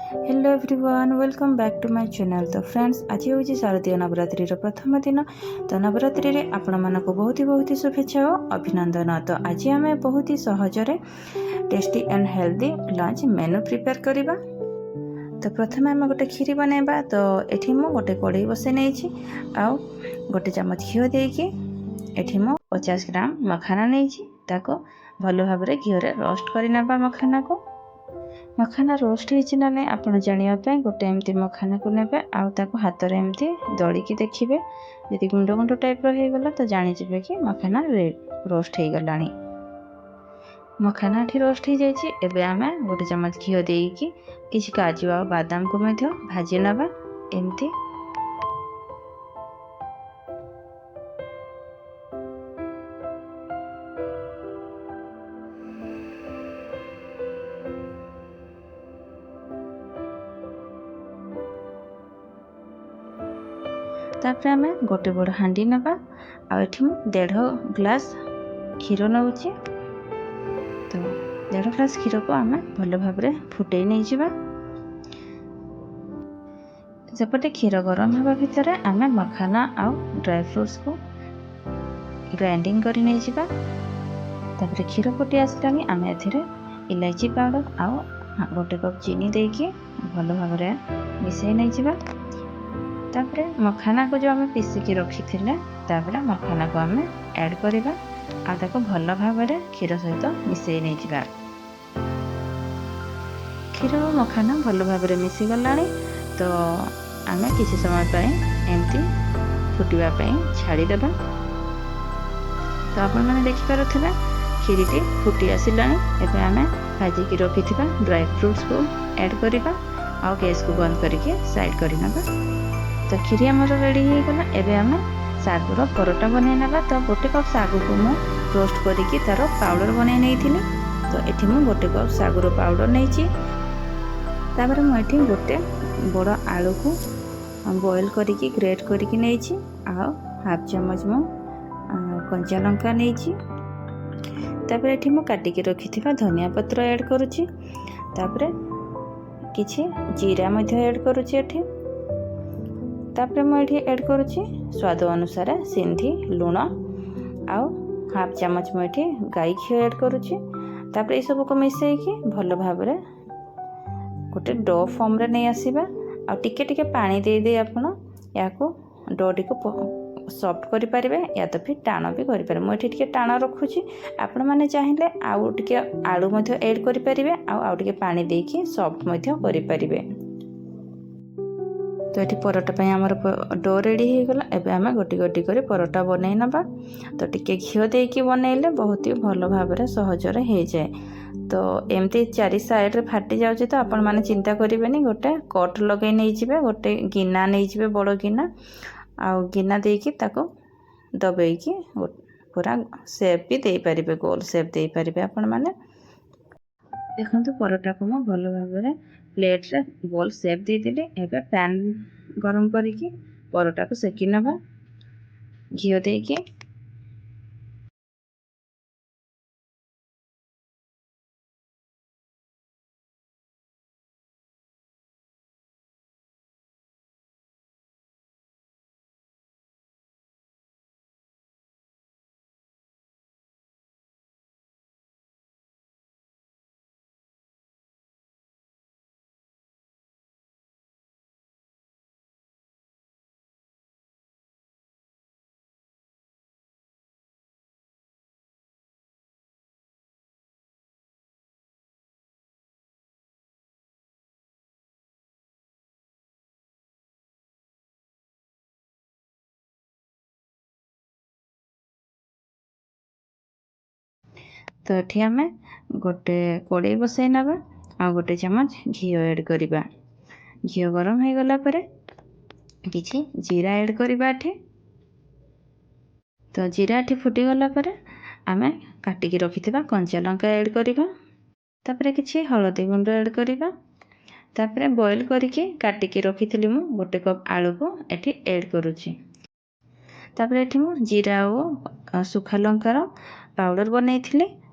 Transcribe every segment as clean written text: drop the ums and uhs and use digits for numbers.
Hello everyone, welcome back to my channel. तो friends, आज हूँ शारदीय नवरात्रि प्रथम दिन। तो नवरात्रि रे आपण मानक बहुत ही शुभेच्छा और अभिनंदन। तो आज आम बहुत ही सहजरे tasty and healthy lunch menu prepare करवा। तो प्रथम आम गोटे खीरी बनैबा। तो ये मु गोटे कड़ई बसई नहीं आउ गोटे चामच घी देकी एठी मु 50 ग्राम मखाना नहीं भल भाव घी रोस्ट करना मखाना को। मखाना रोस्ट होती ना नहीं आप जानापी गोटे एमती मखाना को ने हाथ में एमती दलिकी देखिए यदि गुंड गुंड टाइप रहीगला तो जानीजे कि मखाना रोस्ट हो गला। मखाना ठी रोस्ट हो जाए। आम गोटे चमच घी देकी किसी काजू आ बादाम को भाजी नवा एमती। तापर आम गोटे बड़ हांडी नवा आठी 1.5 ग्लास क्षीर नौची। तो 1.5 ग्लास क्षीर को आम भल भाव फुटे नहीं जावा। सेपटे क्षीर गरम हवा भितर आम मखाना आउ ड्राई फ्रूट्स को ग्राइंडिंग कर नहीं जावा। तापर क्षीर फुटी आसला आम इलायची पाउडर आउ गोटे कप चीनी देकी भल भाव मिसई नहीं जावा। तापर मखाना को जो आम पिसिकी रखी तापर मखाना को आम ऐड करवा आको भल भाव क्षीर सहित मिसई नहीं जावा। क्षीर और मखाना भल भाव मिसी गला। तो आम किसी समय एमती फुटवाई छाड़ीदेवा। तो आपण मैंने देखिपे क्षीरी फुटी आसला। एवं आम भाजिकी रखी ड्राई फ्रूट्स को ऐड करवा आ गैस को बंद करके साइड करना। तो क्षीरी आमर रेडी हो गला। एबे आम सागर परोटा बन ना। तो गोटे कप साग को मु रोस्ट करके तार पाउडर बन नहीं। तो ये मुझे गोटे कप सागर पाउडर नहीं। तापर मुझे गोटे बड़ आलू को बॉयल करके ग्रेट करके नहीं आ हाफ चमच मु कंचा लंका नहीं। तापर ये मुझे काटिकी रखी धनिया पत्र ऐड करुच्ची। तापर किछि जीरा ऐड करुच्ची। तापर मुझे ऐड करुच्ची स्वाद अनुसार सिंधी लुण आउ हाफ चमच मुझे गाई घी ऐड करुच्ची। तापर ये सब को मिसईकी भल भाव गोटे डो फॉर्म रे नहीं आसीबा। आ टिके टिके पानी दे दे आपण या को डो टी को सॉफ्ट करि परिबे या तो फिर टाण भी करि परिबे। मुझे टिके टाण रखुची। आपण माने चाहिले आउ टिके आलू मध्ये ऐड करि परिबे आउ टिके पानी देकी सॉफ्ट मध्ये करि परिबे। तो ये परोटा पे आमर डो रेडी हो गला। एबे आम गोटी गोटी कर परोटा बनई नवा। तो टिके घी देकी बनइले बहुत ही भल भाव सहजरे हो जाए। तो एमती चारि साइड रे फाटी जाउची। तो आपण माने चिंता करिवेनी गोटे कट लगे नहीं जिवे गोटे गिना नहीं जिवे बड़ गिना आ गिना देकी ताको दबेकी पूरा शेप भी दे परिबे गोल शेप दे परिबे आपण माने। देखो परोटा को मैं भल भाव प्लेट रे गोल शेप दे देली। एबे पैन गरम करिकी परोटा को सेकी नवा घी देकी। तो ये आम गोटे कड़ई बसई नवा आ गोटे चमच घी ऐड करवा। घी गरम हो गला परे किछि जीरा ऐड करवा। तो जीरा फुटी गला परे आम काटिकी रखी कंचा लंका ऐड करवा। तापर किछि हळदी गुंड ऐड करवा। तापर बॉयल करके काटिकी रखी मु गोटे कप आलू को एठी ऐड करुछि। तापर एठी मु जीरा और सुखा लंकार पाउडर बनई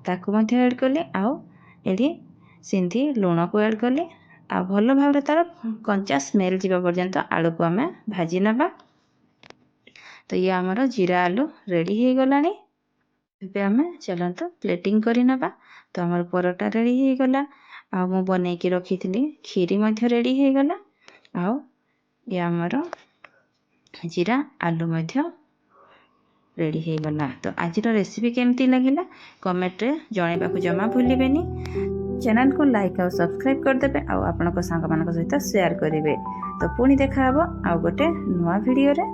ताकू ऐड कली आउ एडी सिंधी लुण को ऐड कली। आ भल भाव तार कंचा स्मेल जीवा पर्यंत आलू को आम भाजी नबा। तो ये आमर जीरा आलू रेडी हो गलानी। ଏବେ ଆମେ ଚାଲନ୍ତୁ ପ୍ଲେଟିଂ କରି ନେବା। ତ ଆମର ପରଟା ରେଡ଼ି ହେଇଗଲା। ଆଉ ମୁଁ ବନେଇକି ରଖିଥିଲି କ୍ଷୀରି ମଧ୍ୟ ରେଡ଼ି ହେଇଗଲା। ଆଉ ଏ ଆମର ଜିରା ଆଲୁ ମଧ୍ୟ ରେଡ଼ି ହେଇଗଲା। ତ ଆଜିର ରେସିପି କେମିତି ଲାଗିଲା କମେଣ୍ଟରେ ଜଣାଇବାକୁ ଜମା ଭୁଲିବେନି। ଚ୍ୟାନେଲକୁ ଲାଇକ୍ ଆଉ ସବସ୍କ୍ରାଇବ୍ କରିଦେବେ ଆଉ ଆପଣଙ୍କ ସାଙ୍ଗମାନଙ୍କ ସହିତ ସେୟାର କରିବେ। ତ ପୁଣି ଦେଖାହେବ ଆଉ ଗୋଟେ ନୂଆ ଭିଡ଼ିଓରେ।